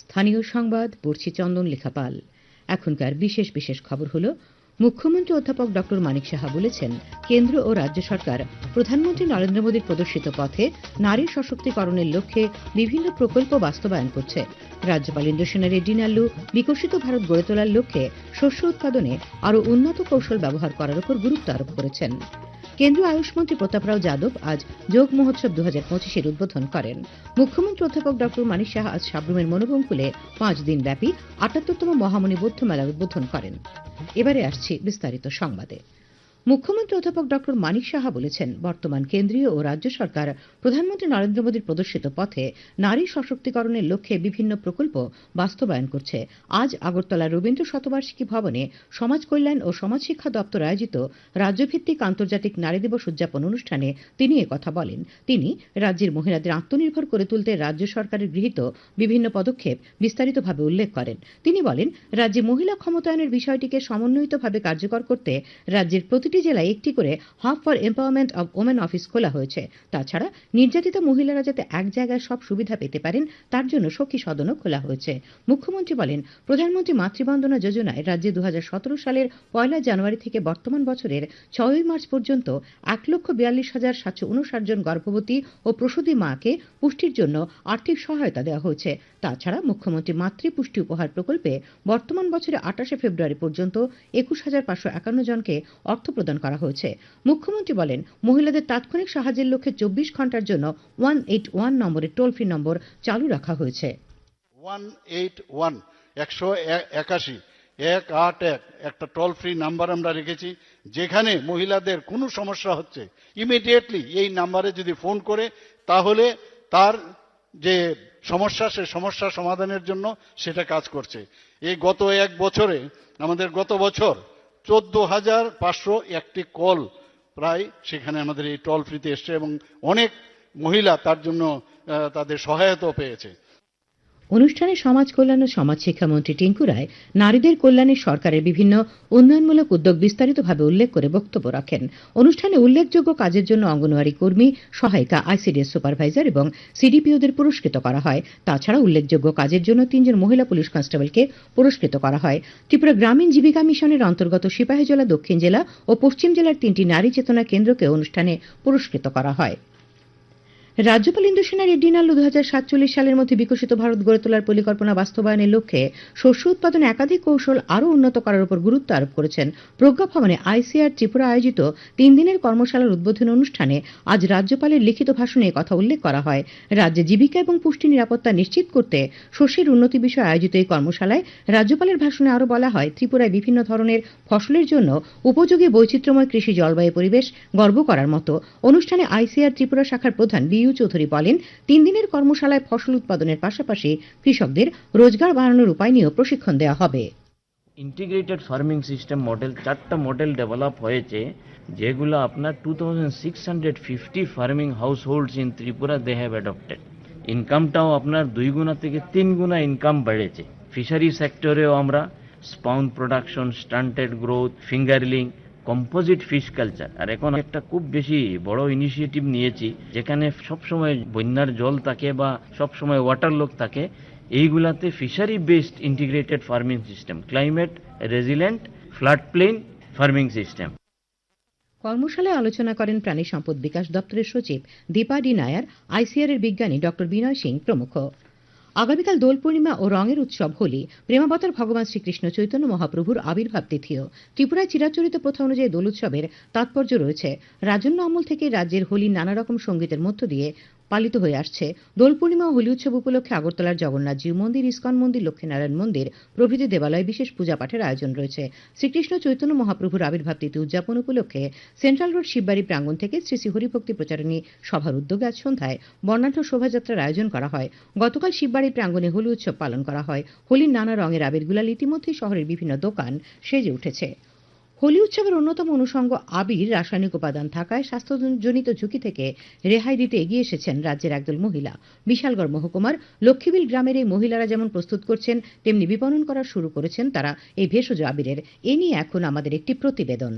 স্থানীয় সংবাদ পড়ছি চন্দন লেখাপাল। এখনকার বিশেষ বিশেষ খবর হলো, মুখ্যমন্ত্রী অধ্যাপক ডক্টর মানিক সাহা বলেছেন, কেন্দ্র ও রাজ্য সরকার প্রধানমন্ত্রী নরেন্দ্র মোদীর প্রদর্শিত পথে নারী সশক্তিকরণের লক্ষ্যে বিভিন্ন প্রকল্প বাস্তবায়ন করছে। রাজ্যপাল ইন্দ্রসেনা রেড্ডি নাল্লু বিকশিত ভারত গড়ে তোলার লক্ষ্যে শস্য উৎপাদনে আরও উন্নত কৌশল ব্যবহার করার উপর গুরুত্ব আরোপ করেছেন। কেন্দ্রীয় আয়ুষ মন্ত্রী প্রতাপ রাও যাদব আজ যোগ মহোৎসব 2025 উদ্বোধন করেন। মুখ্যমন্ত্রী অধ্যাপক ডক্টর মানিক সাহা আজ সাব্রুমের মনোবঙ্কুলে 5 দিন ব্যাপী 78তম মহামণি বৌদ্ধ মেলার উদ্বোধন করেন। এবারে আসছি বিস্তারিত সংবাদে। মুখ্যমন্ত্রী অধ্যাপক ডক্টর মানিক সাহা বলেছেন, বর্তমান কেন্দ্রীয় ও রাজ্য সরকার প্রধানমন্ত্রী নরেন্দ্র মোদীর প্রদর্শিত পথে নারী সশক্তিকরণের লক্ষ্যে বিভিন্ন প্রকল্প বাস্তবায়ন করছে। আজ আগরতলার রবীন্দ্র শতবার্ষিকী ভবনে সমাজ কল্যাণ ও সমাজ শিক্ষা দপ্তর আয়োজিত রাজ্যভিত্তিক আন্তর্জাতিক নারী দিবস উদযাপন অনুষ্ঠানে তিনি একথা বলেন। তিনি রাজ্যের মহিলাদের আত্মনির্ভর করে তুলতে রাজ্য সরকারের গৃহীত বিভিন্ন পদক্ষেপ বিস্তারিতভাবে উল্লেখ করেন। তিনি বলেন, রাজ্যে মহিলা ক্ষমতায়নের বিষয়টিকে সমন্বয়িতভাবে কার্যকর করতে রাজ্যের প্রতিটি জেলায় একটি করে hub for empowerment of women office খোলা হয়েছে। তাছাড়া নির্যাতিত মহিলারা যাতে এক জায়গায় সব সুবিধা পেতে পারেন তার জন্য সখী সদনও খোলা হয়েছে। মুখ্যমন্ত্রী বলেন, প্রধানমন্ত্রী মাতৃবন্দনা যোজনায় রাজ্যে 2017 সালের 1 জানুয়ারি থেকে বর্তমান বছরের 6 মার্চ পর্যন্ত 1,42,759 জন গর্ভবতী ও প্রসূতি মাকে পুষ্টির জন্য আর্থিক সহায়তা দেওয়া হয়েছে। তাছাড়া মুখ্যমন্ত্রী মাতৃ পুষ্টি উপহার প্রকল্পে বর্তমান বছরে 28 ফেব্রুয়ারি পর্যন্ত 21,551 জনকে অর্থ প্রদান করা হয়েছে। মুখ্যমন্ত্রী বলেন, মহিলাদের তাৎক্ষণিক সাহায্যের লক্ষ্যে 24 ঘন্টার জন্য 181 নম্বরের টোল ফ্রি নম্বর চালু রাখা হয়েছে। 181 একটা টোল ফ্রি নাম্বার আমরা রেখেছি, যেখানে মহিলাদের কোনো সমস্যা হচ্ছে ইমিডিয়েটলি এই নাম্বারে যদি ফোন করে তাহলে তার যে সমস্যা সে সমস্যা সমাধানের জন্য সেটা কাজ করছে। এই গত এক বছরে আমাদের গত বছর 14,501টি কল প্রায় সেখানে আমাদের এই টোল ফ্রিতে এসছে এবং অনেক মহিলা তার জন্য তাদের সহায়তাও পেয়েছে। অনুষ্ঠানে সমাজ কল্যাণ ও সমাজ শিক্ষামন্ত্রী টিঙ্কু রায় নারীদের কল্যাণে সরকারের বিভিন্ন উন্নয়নমূলক উদ্যোগ বিস্তারিতভাবে উল্লেখ করে বক্তব্য রাখেন। অনুষ্ঠানে উল্লেখযোগ্য কাজের জন্য অঙ্গনওয়াড়ি কর্মী, সহায়িকা, আইসিডিএস সুপারভাইজার এবং সিডিপিওদের পুরস্কৃত করা হয়। তাছাড়া উল্লেখযোগ্য কাজের জন্য 3 জন মহিলা পুলিশ কনস্টেবলকে পুরস্কৃত করা হয়। ত্রিপুরা গ্রামীণ জীবিকা মিশনের অন্তর্গত সিপাহীজলা দক্ষিণ জেলা ও পশ্চিম জেলার 3টি নারী চেতনা কেন্দ্রকে অনুষ্ঠানে পুরস্কৃত করা হয়। রাজ্যপাল ইন্দ্রসেনা রেড্ডি নাল্লু 2047 সালের মধ্যে বিকশিত ভারত গড়ে তোলার পরিকল্পনা বাস্তবায়নের লক্ষ্যে শস্য উৎপাদনে একাধিক কৌশল আরও উন্নত করার উপর গুরুত্ব আরোপ করেছেন। প্রজ্ঞা ভবনে আইসিআর ত্রিপুরা আয়োজিত 3 দিনের কর্মশালার উদ্বোধনী অনুষ্ঠানে আজ রাজ্যপালের লিখিত ভাষণে কথা উল্লেখ করা হয়। রাজ্যে জীবিকা এবং পুষ্টি নিরাপত্তা নিশ্চিত করতে শস্যের উন্নতি বিষয়ে আয়োজিত এই কর্মশালায় রাজ্যপালের ভাষণে আরও বলা হয়, ত্রিপুরায় বিভিন্ন ধরনের ফসলের জন্য উপযোগী বৈচিত্র্যময় কৃষি জলবায়ু পরিবেশ গর্ব করার মতো। অনুষ্ঠানে আইসিআর ত্রিপুরা শাখার প্রধান চৌধুরী বলেন, 3 দিনের কর্মশালায় ফসল উৎপাদনের পাশাপাশি কৃষকদের রোজগার বাড়ানোর উপায় নিয়েও প্রশিক্ষণ দেওয়া হবে। ইন্টিগ্রেটেড ফার্মিং সিস্টেম মডেল 4টা মডেল ডেভেলপ হয়েছে, যেগুলো আপনার 2650 farming households in Tripura they have adopted. ইনকামটাও আপনার 2 গুণা থেকে 3 গুণা ইনকাম বেড়েছে। ফিশারি সেক্টরেও আমরা spawn production, stunted growth, fingerling, composite fish culture, আর এখন একটা খুব বেশি বড় ইনিশিয়েটিভ নিয়েছি, যেখানে সবসময় বন্যার জল থাকে বা সবসময় ওয়াটার লক থাকে, এইগুলাতে fishery based integrated farming system, climate resilient flood plain farming system. কর্মশালায় আলোচনা করেন প্রাণী সম্পদ বিকাশ দপ্তরের সচিব দীপা ডি নায়ার, আইসিআর এর বিজ্ঞানী ডক্টর বিনয় সিং প্রমুখ। আগামীকাল দোল পূর্ণিমা ও রঙের উৎসব হোলি। প্রেমাবতার ভগবান শ্রীকৃষ্ণ চৈতন্য মহাপ্রভুর আবির্ভাব তিথিও। ত্রিপুরায় চিরাচরিত প্রথা অনুযায়ী দোল উৎসবের তাৎপর্য রয়েছে। রাজন্য আমল থেকে রাজ্যের হোলি নানা রকম সঙ্গীতের মধ্য দিয়ে পালিত হয়ে আসছে। দোল পূর্ণিমা ও হোলি উৎসব উপলক্ষে আগরতলার জগন্নাথ জিউ মন্দির, ইস্কন মন্দির, লক্ষ্মীনারায়ণ মন্দির প্রভৃতি দেবালয়ে বিশেষ পূজা পাঠের আয়োজন রয়েছে। শ্রীকৃষ্ণ চৈতন্য মহাপ্রভুর আবির্ভাব তিথি উদযাপন উপলক্ষে সেন্ট্রাল রোড শিববাড়ি প্রাঙ্গণ থেকে শ্রী শ্রী হরিভক্তি প্রচারিণী সভার উদ্যোগে আজ সন্ধ্যায় বর্ণাঢ্য শোভাযাত্রার আয়োজন করা হয়। গতকাল শিববাড়ি প্রাঙ্গণে হোলি উৎসব পালন করা হয়। হোলির নানা রঙের আবির গুলাল ইতিমধ্যেই শহরের বিভিন্ন দোকান সেজে উঠেছে। হোলি উৎসবের অন্যতম অনুষঙ্গ আবির রাসায়নিক উপাদান থাকায় স্বাস্থ্যজনিত ঝুঁকি থেকে রেহাই দিতে এগিয়ে এসেছেন রাজ্যের একদল মহিলা। বিশালগড় মহকুমার লক্ষ্মীবিল গ্রামের এই মহিলারা যেমন প্রস্তুত করছেন, তেমনি বিপণন করা শুরু করেছেন তারা এই ভেষজ আবিরের। এ নিয়ে এখন আমাদের একটি প্রতিবেদন।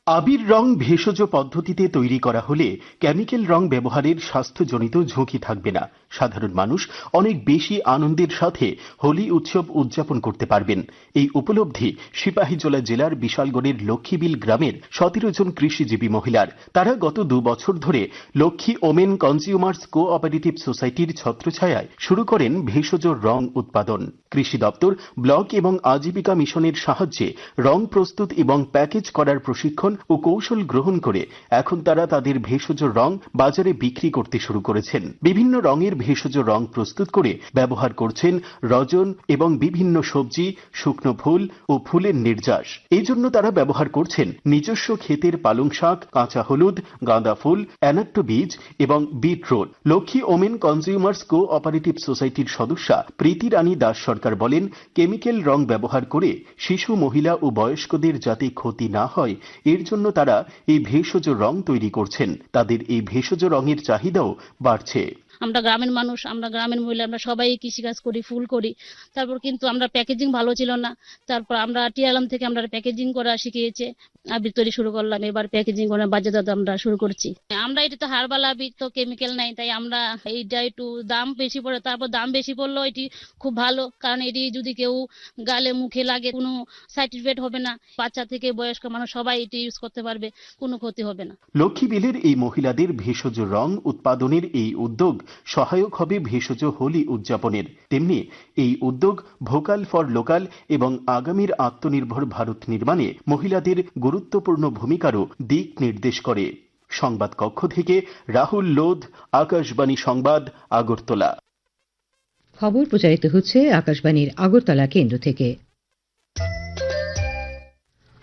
আবির রং ভেষজ পদ্ধতিতে তৈরি করা হলে কেমিক্যাল রং ব্যবহারের স্বাস্থ্যজনিত ঝুঁকি থাকবে না। সাধারণ মানুষ অনেক বেশি আনন্দের সাথে হোলি উৎসব উদযাপন করতে পারবেন। এই উপলব্ধি সিপাহীজলা জেলার বিশালগড়ের লক্ষ্মীবিল গ্রামের 17 জন কৃষিজীবী মহিলার। তারা গত 2 বছর ধরে লক্ষ্মী ওমেন কনজিউমার্স কোঅপারেটিভ সোসাইটির ছত্রছায়ায় শুরু করেন ভেষজ রং উৎপাদন। কৃষি দপ্তর, ব্লক এবং আজীবিকা মিশনের সাহায্যে রং প্রস্তুত এবং প্যাকেজ করার প্রশিক্ষণ ও কৌশল গ্রহণ করে এখন তারা তাদের ভেষজ রং বাজারে বিক্রি করতে শুরু করেছেন। বিভিন্ন রঙের ভেষজ রং প্রস্তুত করে ব্যবহার করছেন রজন এবং বিভিন্ন সবজি, শুকনো ফুল ও ফুলের নির্যাস। এই জন্য তারা ব্যবহার করছেন নিজস্ব ক্ষেতের পালং শাক, কাঁচা হলুদ, গাঁদা ফুল, অ্যানাট্টো বীজ এবং beetroot. Lakshmi women consumers cooperative সোসাইটির সদস্যা প্রীতি রানী দাস সরকার বলেন, কেমিক্যাল রং ব্যবহার করে শিশু, মহিলা ও বয়স্কদের যাতে ক্ষতি না হয় এর জন্য তারা এই ভেষজ রং তৈরি করছেন। তাদের এই ভেষজ রঙের চাহিদাও বাড়ছে। আমরা গ্রামের মানুষ, আমরা গ্রামের মহিলা, আমরা সবাই কৃষিকাজ করি, ফুল করি। তারপর কিন্তু আমরা প্যাকেজিং ভালো ছিল না। তারপর আমরা টিআলএম থেকে আমরা প্যাকেজিং করা শিখিয়েছে, আবির তৈরি শুরু করলাম। এবার প্যাকেজিং করে বাজারজাত আমরা শুরু করছি। আমরা এটা তো হার্বাল আবির, তো কেমিক্যাল নাই, তাই আমরা এইটা একটু দাম বেশি পড়ে। তারপর দাম বেশি পড়লেও এটি খুব ভালো, কারণ এটি যদি কেউ গালে মুখে লাগে কোনো সাইড ইফেক্ট হবে না। বাচ্চা থেকে বয়স্ক মানুষ সবাই এটি ইউজ করতে পারবে, কোনো ক্ষতি হবে না। লক্ষ্মীবিলের এই মহিলাদের ভেষজ রং উৎপাদনের এই উদ্যোগ সহায়ক হবে ভেষজ হোলি উদযাপনের। তেমনি এই উদ্যোগ ভোকাল ফর লোকাল এবং আগামীর আত্মনির্ভর ভারত নির্মাণে মহিলাদের গুরুত্বপূর্ণ ভূমিকারও দিক নির্দেশ করে। সংবাদ কক্ষ থেকে রাহুল লোধ, আকাশবাণী সংবাদ, আগরতলা। খবর প্রচারিত হচ্ছে আকাশবাণীর আগরতলা কেন্দ্র থেকে।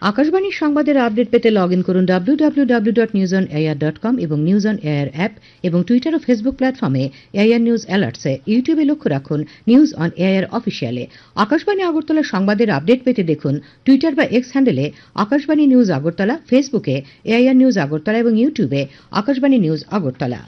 আকাশবাণীর সংবাদের আপডেট পেতে লগ ইন করুন www.newsonair.com এবং নিউজ অন এয়ার অ্যাপ এবং টুইটার ও ফেসবুক প্ল্যাটফর্মে এআইআর নিউজ অ্যালার্টসে। ইউটিউবে লক্ষ্য রাখুন নিউজ অন এয়ার অফিসিয়ালে। আকাশবাণী আগরতলা সংবাদের আপডেট পেতে দেখুন টুইটার বা এক্স হ্যান্ডেলে আকাশবাণী নিউজ আগরতলা, ফেসবুকে এআইআর নিউজ আগরতলা এবং ইউটিউবে আকাশবাণী নিউজ আগরতলা।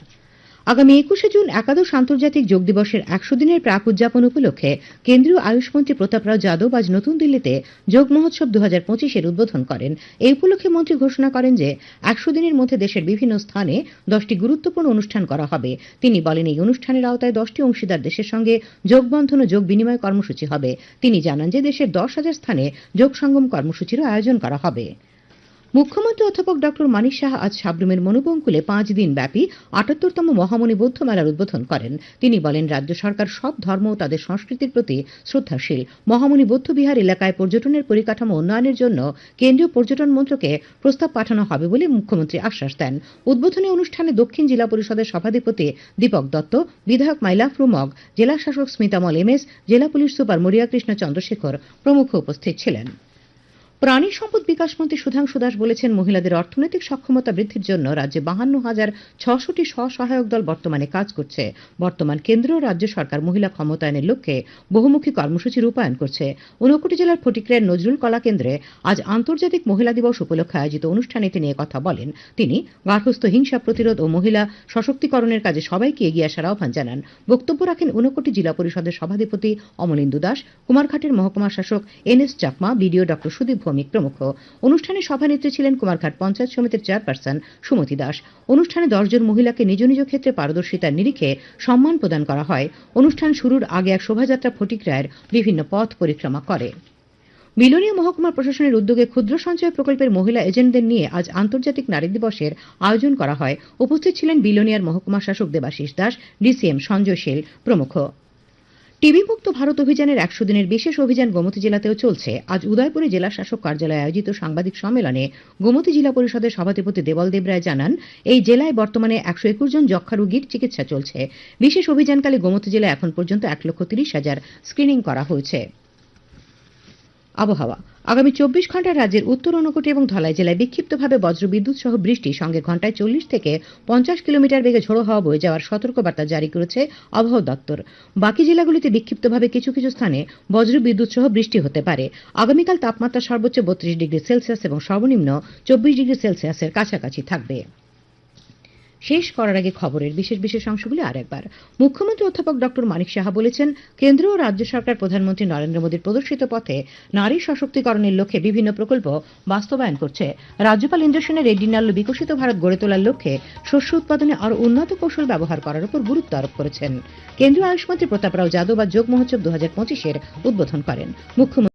আগামী 21শে জুন একাদশ আন্তর্জাতিক যোগ দিবসের 100 দিনের প্রাক উদযাপন উপলক্ষে কেন্দ্রীয় আয়ুষমন্ত্রী প্রতাপরাও যাদব আজ নতুন দিল্লিতে যোগ মহোৎসব 2025-এর উদ্বোধন করেন। এই উপলক্ষে মন্ত্রী ঘোষণা করেন যে 100 দিনের মধ্যে দেশের বিভিন্ন স্থানে 10টি গুরুত্বপূর্ণ অনুষ্ঠান করা হবে। তিনি বলেন, এই অনুষ্ঠানের আওতায় 10টি অংশীদার দেশের সঙ্গে যোগ বন্ধন ও যোগ বিনিময় কর্মসূচি হবে। তিনি জানান যে দেশের 10,000 স্থানে যোগ সঙ্গম কর্মসূচিরও আয়োজন করা হবে। মুখ্যমন্ত্রী অধ্যাপক ডক্টর মানিক সাহা আজ সাব্রুমের মনুবঙ্কুলে 5 দিন ব্যাপী 78তম মহামণি বৌদ্ধ মেলার উদ্বোধন করেন। তিনি বলেন, রাজ্য সরকার সব ধর্ম ও তাদের সংস্কৃতির প্রতি শ্রদ্ধাশীল। মহামণি বৌদ্ধ বিহার এলাকায় পর্যটনের পরিকাঠামো উন্নয়নের জন্য কেন্দ্রীয় পর্যটন মন্ত্রকে প্রস্তাব পাঠানো হবে বলে মুখ্যমন্ত্রী আশ্বাস দেন। উদ্বোধনী অনুষ্ঠানে দক্ষিণ জেলা পরিষদের সভাধিপতি দীপক দত্ত, বিধায়ক মাইলাফরু মগ, জেলা শাসক স্মিতামল এমএস, জেলা পুলিশ সুপার মরিয়া কৃষ্ণ চন্দ্রশেখর প্রমুখ উপস্থিত ছিলেন। প্রাণী সম্পদ বিকাশ মন্ত্রী সুধাংশু দাস বলেছেন, মহিলাদের অর্থনৈতিক সক্ষমতা বৃদ্ধির জন্য রাজ্যে 52,600টি স্বসহায়ক দল বর্তমানে কাজ করছে। বর্তমান কেন্দ্র ও রাজ্য সরকার মহিলা ক্ষমতায়নের লক্ষ্যে বহুমুখী কর্মসূচি রূপায়ণ করছে। ঊনকোটি জেলার ফটিকরায়ের নজরুল কলা কেন্দ্রে আজ আন্তর্জাতিক মহিলা দিবস উপলক্ষে আয়োজিত অনুষ্ঠানে তিনি একথা বলেন। তিনি গার্হস্থ্য হিংসা প্রতিরোধ ও মহিলা সশক্তিকরণের কাজে সবাইকে এগিয়ে আসার আহ্বান জানান। বক্তব্য রাখেন ঊনকোটি জেলা পরিষদের সভাধিপতি অমলেন্দু দাস, কুমারঘাটের মহকুমা শাসক NS Chakma, BDO doctor Sudip প্রমুখ। অনুষ্ঠানে সভানেত্রী ছিলেন কুমারঘাট পঞ্চায়েত সমিতির চেয়ারপারসন সুমতি দাস। অনুষ্ঠানে 10 জন মহিলাকে নিজ নিজ ক্ষেত্রে পারদর্শিতার নিরিখে সম্মান প্রদান করা হয়। অনুষ্ঠান শুরুর আগে এক শোভাযাত্রা ফটিকরায়ের বিভিন্ন পথ পরিক্রমা করে। বিলোনিয়া মহকুমা প্রশাসনের উদ্যোগে ক্ষুদ্র সঞ্চয় প্রকল্পের মহিলা এজেন্টদের নিয়ে আজ আন্তর্জাতিক নারী দিবসের আয়োজন করা হয়। উপস্থিত ছিলেন বিলোনিয়ার মহকুমা শাসক দেবাশিস দাস, ডিসিএম সঞ্জয় শীল প্রমুখ। টিবি মুক্ত ভারত অভিযানের 100 দিনের বিশেষ অভিযান গোমতী জেলাতেও চলছে। আজ উদয়পুরে জেলা শাসক কার্যালয়ে আয়োজিত সাংবাদিক সম্মেলনে গোমতী জেলা পরিষদের সভাধিপতি দেবল দেবরায় জানান, এই জেলায় বর্তমানে 121 জন যক্ষ্মা রোগীর চিকিৎসা চলছে। বিশেষ অভিযানকালে গোমতী জেলায় এখন পর্যন্ত 1,30,000 স্ক্রিনিং করা হয়েছে। আবহাওয়া। আগামী 24 ঘন্টায় রাজ্যের উত্তর ঊনকোটি এবং ধলাই জেলায় বিক্ষিপ্তভাবে বজ্রবিদ্যুৎ সহ বৃষ্টি, সঙ্গে ঘন্টায় 40 থেকে 50 কিলোমিটার বেগে ঝোড়ো হাওয়া বয়ে যাওয়ার সতর্কবার্তা জারি করেছে আবহাওয়া দপ্তর। বাকি জেলাগুলিতে বিক্ষিপ্তভাবে কিছু কিছু স্থানে বজ্রবিদ্যুৎ সহ বৃষ্টি হতে পারে। আগামীকাল তাপমাত্রা সর্বোচ্চ 32 ডিগ্রি সেলসিয়াস এবং সর্বনিম্ন 24 ডিগ্রি সেলসিয়াসের কাছাকাছি থাকবে। শেষ করার আগে খবরের বিশেষ বিশেষ অংশগুলি আরেকবার। মুখ্যমন্ত্রী অধ্যাপক ডক্টর মানিক সাহা বলেছেন, কেন্দ্র ও রাজ্য সরকার প্রধানমন্ত্রী নরেন্দ্র মোদীর প্রদর্শিত পথে নারী সশক্তিকরণের লক্ষ্যে বিভিন্ন প্রকল্প বাস্তবায়ন করছে। রাজ্যপাল ইন্দ্রসেনের রেড্ডি নাল্লু বিকশিত ভারত গড়ে তোলার লক্ষ্যে শস্য উৎপাদনে আরও উন্নত কৌশল ব্যবহার করার উপর গুরুত্ব আরোপ করেছেন। কেন্দ্রীয় আয়ুষ মন্ত্রী প্রতাপ রাও যাদব আজ যোগ মহোৎসব 2025-এর উদ্বোধন করেন। মুখ্যমন্ত্রী